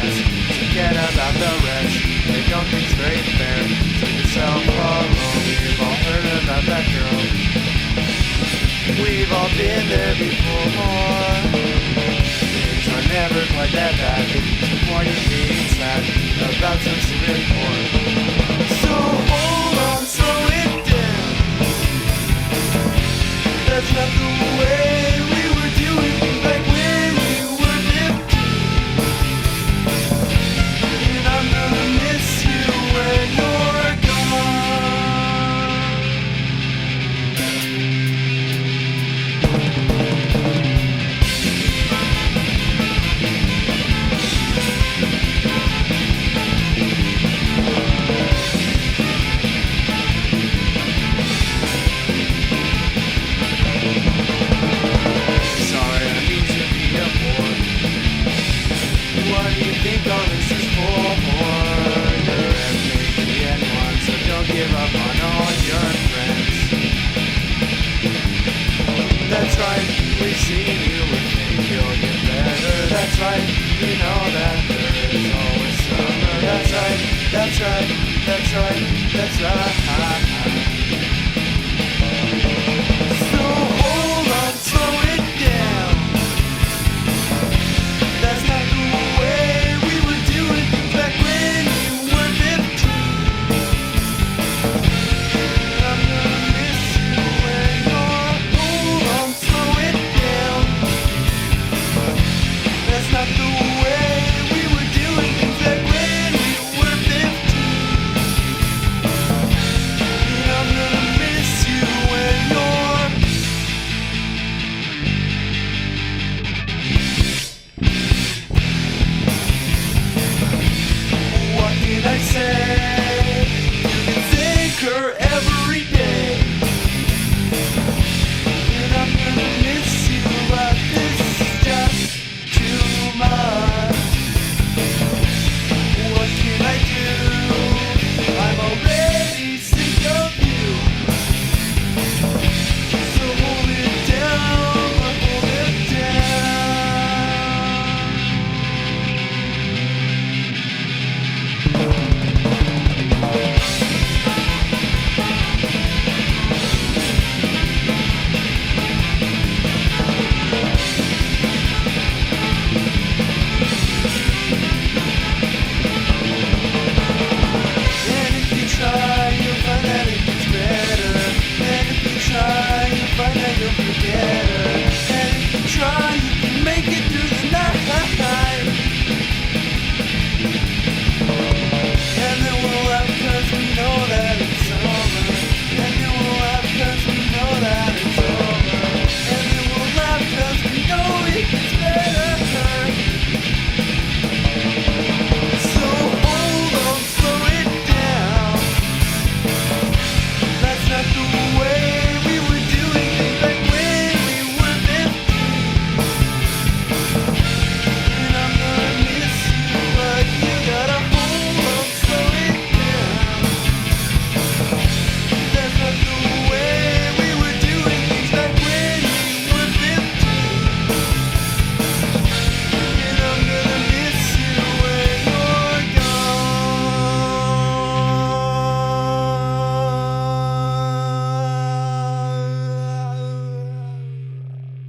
chance. Forget about the rest. They don't think's very fair. Take yourself alone. We've all heard about that girl. We've all been there before. Things are never quite that bad. The point of being sad about some secret porn. So hold on, slow it down. That's not the way we were doing things back when we were 15. And I'm gonna miss you when you're give up on all your friends. That's right, we've seen you, we think you'll get better. That's right, we know that there is always summer. That's right, that's right, that's right, that's right.